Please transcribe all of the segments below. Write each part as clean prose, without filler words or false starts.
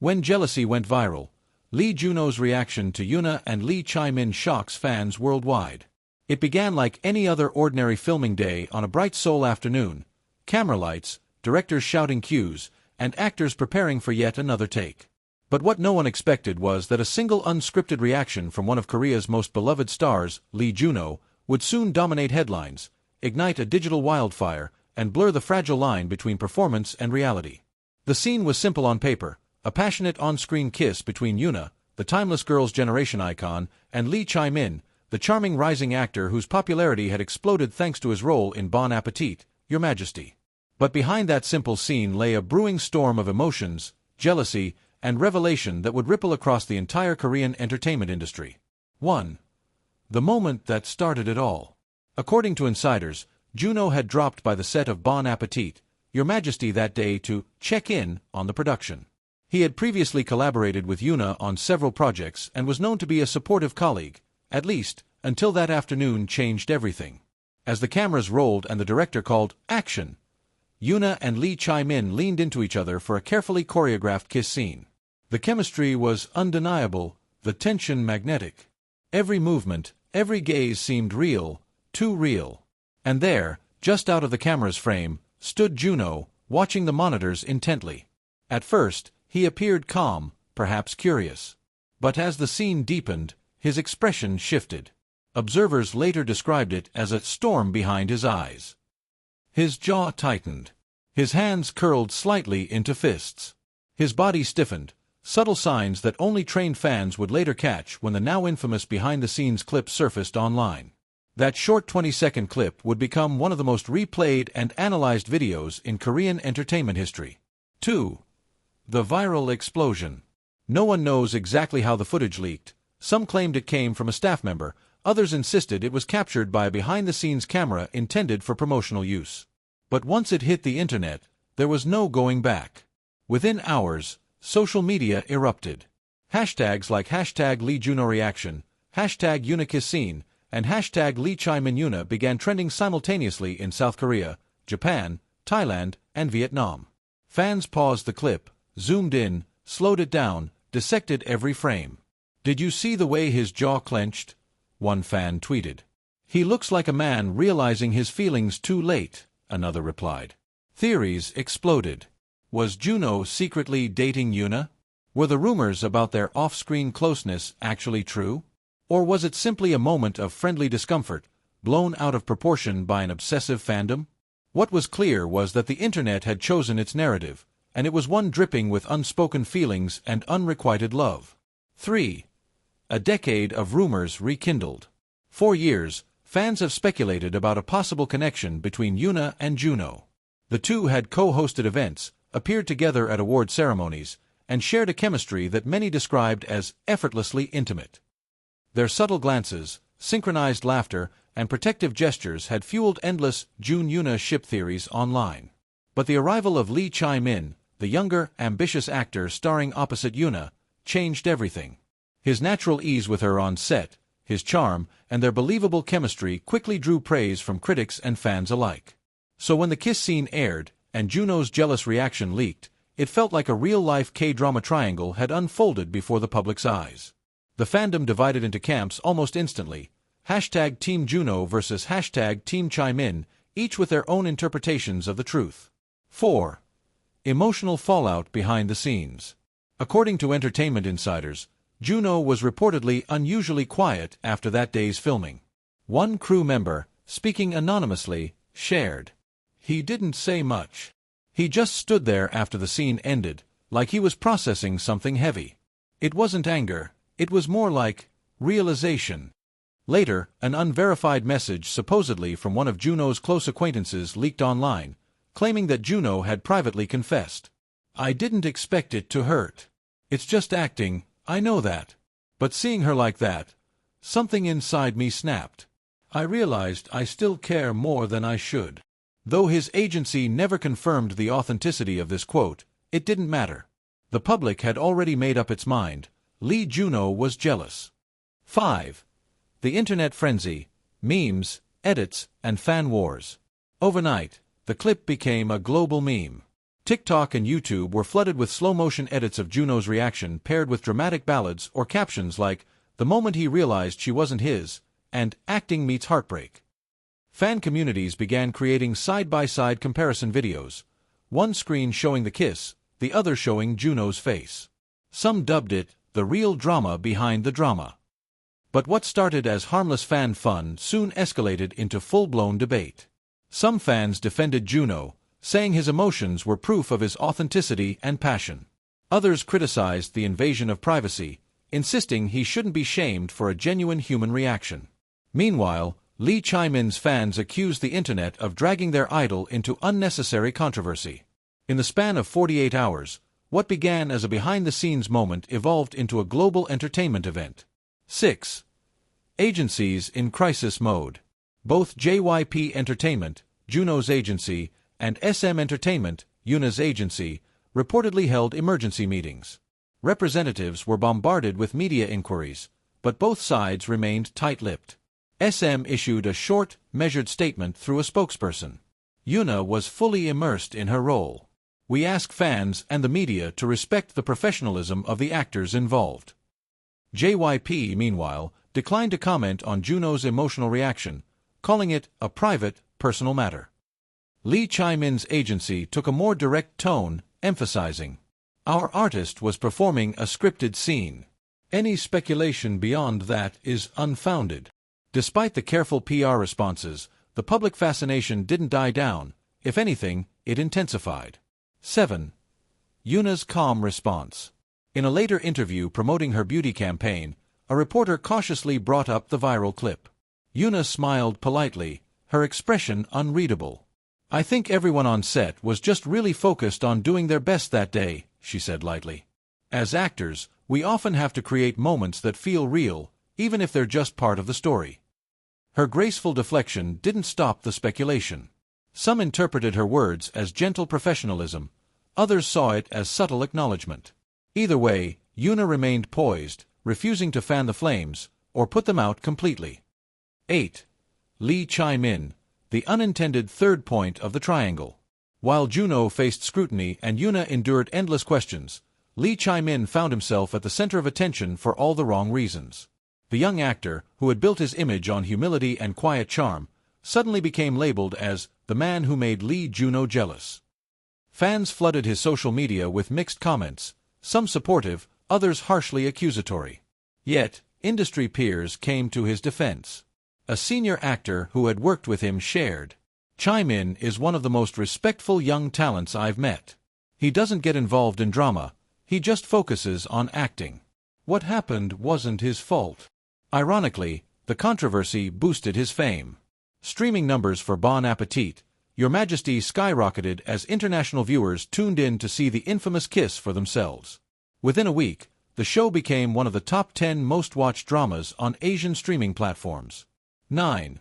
When Jealousy went viral, Lee Juno's reaction to Yuna and Lee Chae-min shocks fans worldwide. It began like any other ordinary filming day on a bright Seoul afternoon: camera lights, directors shouting cues, and actors preparing for yet another take. But what no one expected was that a single unscripted reaction from one of Korea's most beloved stars, Lee Juno, would soon dominate headlines, ignite a digital wildfire, and blur the fragile line between performance and reality. The scene was simple on paper: a passionate on-screen kiss between Yuna, the timeless girls' generation icon, and Lee Chae-min, the charming rising actor whose popularity had exploded thanks to his role in Bon Appetit, Your Majesty. But behind that simple scene lay a brewing storm of emotions, jealousy, and revelation that would ripple across the entire Korean entertainment industry. 1. The moment that started it all. According to insiders, Juno had dropped by the set of Bon Appetit, Your Majesty that day to check in on the production. He had previously collaborated with Yuna on several projects and was known to be a supportive colleague, at least, until that afternoon changed everything. As the cameras rolled and the director called action, Yuna and Lee Chae-min leaned into each other for a carefully choreographed kiss scene. The chemistry was undeniable, the tension magnetic. Every movement, every gaze seemed real, too real. And there, just out of the camera's frame, stood Juno, watching the monitors intently. At first, he appeared calm, perhaps curious. But as the scene deepened, his expression shifted. Observers later described it as a storm behind his eyes. His jaw tightened. His hands curled slightly into fists. His body stiffened, subtle signs that only trained fans would later catch when the now infamous behind-the-scenes clip surfaced online. That short 20-second clip would become one of the most replayed and analyzed videos in Korean entertainment history. 2. The viral explosion. No one knows exactly how the footage leaked. Some claimed it came from a staff member, others insisted it was captured by a behind-the-scenes camera intended for promotional use. But once it hit the internet, there was no going back. Within hours, social media erupted. Hashtags like #LeeJunoReaction, #YunaKissScene, and #Lee Chae-min Yuna began trending simultaneously in South Korea, Japan, Thailand, and Vietnam. Fans paused the clip, zoomed in, slowed it down, dissected every frame. "Did you see the way his jaw clenched?" one fan tweeted. "He looks like a man realizing his feelings too late," another replied. Theories exploded. Was Juno secretly dating Yuna? Were the rumors about their off-screen closeness actually true? Or was it simply a moment of friendly discomfort, blown out of proportion by an obsessive fandom? What was clear was that the internet had chosen its narrative, and it was one dripping with unspoken feelings and unrequited love. 3. A decade of rumors rekindled. For years, fans have speculated about a possible connection between Yuna and Juno. The two had co-hosted events, appeared together at award ceremonies, and shared a chemistry that many described as effortlessly intimate. Their subtle glances, synchronized laughter, and protective gestures had fueled endless Jun-Yuna ship theories online. But the arrival of Lee Chae-min, the younger, ambitious actor starring opposite Yuna, changed everything. His natural ease with her on set, his charm, and their believable chemistry quickly drew praise from critics and fans alike. So when the kiss scene aired, and Juno's jealous reaction leaked, it felt like a real-life K-drama triangle had unfolded before the public's eyes. The fandom divided into camps almost instantly: #Team Juno versus #Team Chae-min, each with their own interpretations of the truth. 4. Emotional fallout behind the scenes. According to entertainment insiders, Juno was reportedly unusually quiet after that day's filming. One crew member, speaking anonymously, shared, "He didn't say much. He just stood there after the scene ended, like he was processing something heavy. It wasn't anger, it was more like realization." Later, an unverified message supposedly from one of Juno's close acquaintances leaked online, claiming that Juno had privately confessed, "I didn't expect it to hurt. It's just acting, I know that. But seeing her like that, something inside me snapped. I realized I still care more than I should." Though his agency never confirmed the authenticity of this quote, it didn't matter. The public had already made up its mind: Lee Juno was jealous. 5. The internet frenzy, memes, edits, and fan wars. Overnight, the clip became a global meme. TikTok and YouTube were flooded with slow-motion edits of Juno's reaction paired with dramatic ballads or captions like, "The moment he realized she wasn't his," and "Acting meets heartbreak." Fan communities began creating side-by-side comparison videos, one screen showing the kiss, the other showing Juno's face. Some dubbed it, "the real drama behind the drama." But what started as harmless fan fun soon escalated into full-blown debate. Some fans defended Juno, saying his emotions were proof of his authenticity and passion. Others criticized the invasion of privacy, insisting he shouldn't be shamed for a genuine human reaction. Meanwhile, Lee Chae-min's fans accused the internet of dragging their idol into unnecessary controversy. In the span of 48 hours, what began as a behind-the-scenes moment evolved into a global entertainment event. 6. Agencies in crisis mode. Both JYP Entertainment, Juno's agency, and SM Entertainment, Yuna's agency, reportedly held emergency meetings. Representatives were bombarded with media inquiries, but both sides remained tight-lipped. SM issued a short, measured statement through a spokesperson. Yuna was fully immersed in her role. "We ask fans and the media to respect the professionalism of the actors involved." JYP, meanwhile, declined to comment on Juno's emotional reaction, calling it a private, personal matter. Lee Chae-min's agency took a more direct tone, emphasizing, "Our artist was performing a scripted scene. Any speculation beyond that is unfounded." Despite the careful PR responses, the public fascination didn't die down. If anything, it intensified. 7. Yuna's calm response. In a later interview promoting her beauty campaign, a reporter cautiously brought up the viral clip. Yuna smiled politely, her expression unreadable. "I think everyone on set was just really focused on doing their best that day," she said lightly. "As actors, we often have to create moments that feel real, even if they're just part of the story." Her graceful deflection didn't stop the speculation. Some interpreted her words as gentle professionalism, others saw it as subtle acknowledgement. Either way, Yuna remained poised, refusing to fan the flames, or put them out completely. 8. Lee Chae-min, the unintended third point of the triangle. While Juno faced scrutiny and Yuna endured endless questions, Lee Chae-min found himself at the center of attention for all the wrong reasons. The young actor, who had built his image on humility and quiet charm, suddenly became labeled as the man who made Lee Juno jealous. Fans flooded his social media with mixed comments, some supportive, others harshly accusatory. Yet, industry peers came to his defense. A senior actor who had worked with him shared, "Chae-min is one of the most respectful young talents I've met. He doesn't get involved in drama, he just focuses on acting. What happened wasn't his fault." Ironically, the controversy boosted his fame. Streaming numbers for Bon Appetit, Your Majesty skyrocketed as international viewers tuned in to see the infamous kiss for themselves. Within a week, the show became one of the top 10 most-watched dramas on Asian streaming platforms. 9.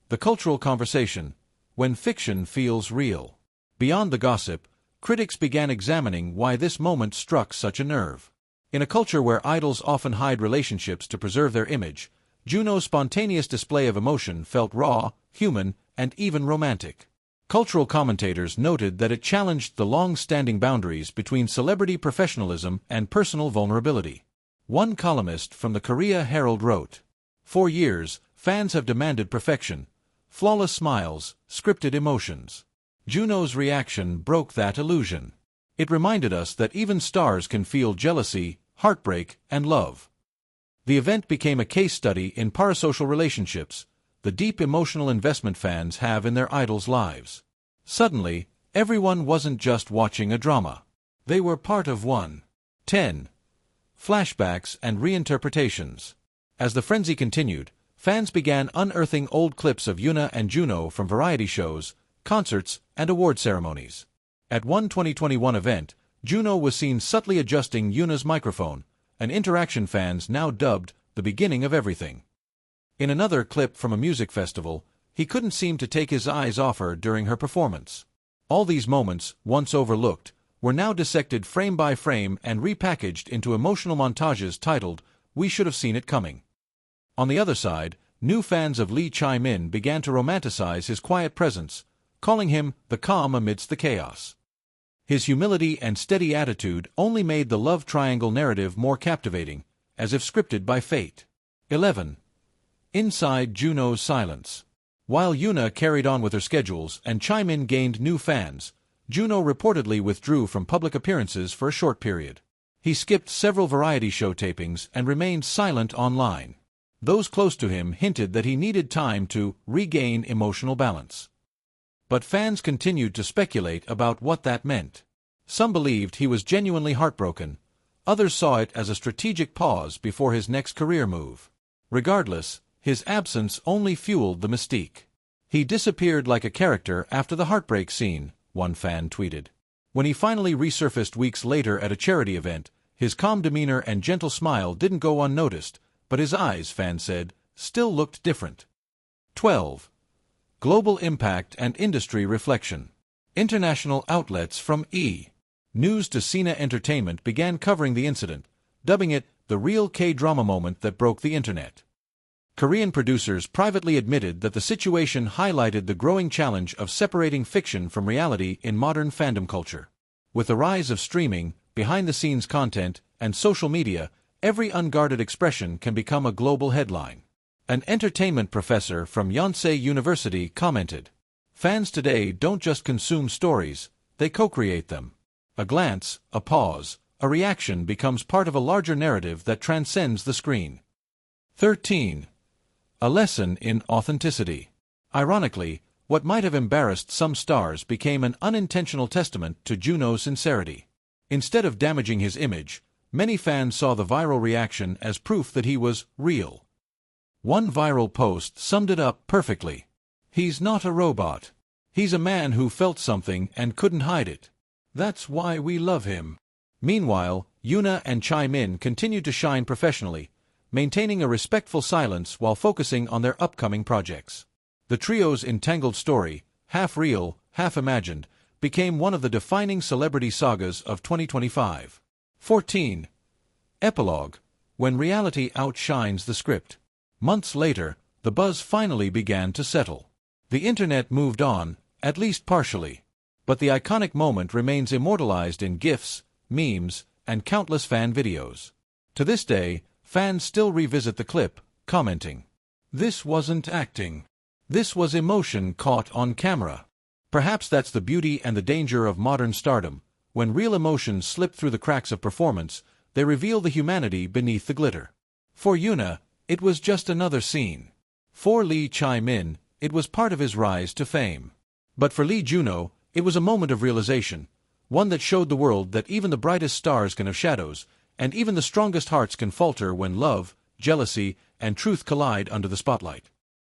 The cultural conversation, when fiction feels real. Beyond the gossip, critics began examining why this moment struck such a nerve. In a culture where idols often hide relationships to preserve their image, Juno's spontaneous display of emotion felt raw, human, and even romantic. Cultural commentators noted that it challenged the long-standing boundaries between celebrity professionalism and personal vulnerability. One columnist from the Korea Herald wrote, "For years, fans have demanded perfection, flawless smiles, scripted emotions. Juno's reaction broke that illusion. It reminded us that even stars can feel jealousy, heartbreak, and love." The event became a case study in parasocial relationships, the deep emotional investment fans have in their idols' lives. Suddenly, everyone wasn't just watching a drama. They were part of one. 10. Flashbacks and reinterpretations. As the frenzy continued, fans began unearthing old clips of Yuna and Juno from variety shows, concerts, and award ceremonies. At one 2021 event, Juno was seen subtly adjusting Yuna's microphone, an interaction fans now dubbed the beginning of everything. In another clip from a music festival, he couldn't seem to take his eyes off her during her performance. All these moments, once overlooked, were now dissected frame by frame and repackaged into emotional montages titled, "We Should Have Seen It Coming." On the other side, new fans of Lee Chae-min began to romanticize his quiet presence, calling him the calm amidst the chaos. His humility and steady attitude only made the love triangle narrative more captivating, as if scripted by fate. 11. Inside Juno's silence. While Yuna carried on with her schedules and Chae-min gained new fans, Juno reportedly withdrew from public appearances for a short period. He skipped several variety show tapings and remained silent online. Those close to him hinted that he needed time to regain emotional balance. But fans continued to speculate about what that meant. Some believed he was genuinely heartbroken. Others saw it as a strategic pause before his next career move. Regardless, his absence only fueled the mystique. He disappeared like a character after the heartbreak scene, one fan tweeted. When he finally resurfaced weeks later at a charity event, his calm demeanor and gentle smile didn't go unnoticed, but his eyes, fans said, still looked different. 12. Global impact and industry reflection. International outlets from News to Sina Entertainment began covering the incident, dubbing it the real K-drama moment that broke the internet. Korean producers privately admitted that the situation highlighted the growing challenge of separating fiction from reality in modern fandom culture. With the rise of streaming, behind-the-scenes content, and social media, every unguarded expression can become a global headline. An entertainment professor from Yonsei University commented, "Fans today don't just consume stories, they co-create them. A glance, a pause, a reaction becomes part of a larger narrative that transcends the screen." 13. A lesson in authenticity. Ironically, what might have embarrassed some stars became an unintentional testament to Juno's sincerity. Instead of damaging his image, many fans saw the viral reaction as proof that he was real. One viral post summed it up perfectly. "He's not a robot. He's a man who felt something and couldn't hide it. That's why we love him." Meanwhile, Yuna and Chae-min continued to shine professionally, maintaining a respectful silence while focusing on their upcoming projects. The trio's entangled story, half real, half imagined, became one of the defining celebrity sagas of 2025. 14. Epilogue. When reality outshines the script. Months later, the buzz finally began to settle. The internet moved on, at least partially. But the iconic moment remains immortalized in GIFs, memes, and countless fan videos. To this day, fans still revisit the clip, commenting, "This wasn't acting. This was emotion caught on camera." Perhaps that's the beauty and the danger of modern stardom. When real emotions slip through the cracks of performance, they reveal the humanity beneath the glitter. For Yuna, it was just another scene. For Lee Chae-min, it was part of his rise to fame. But for Lee Juno, it was a moment of realization, one that showed the world that even the brightest stars can have shadows, and even the strongest hearts can falter when love, jealousy, and truth collide under the spotlight.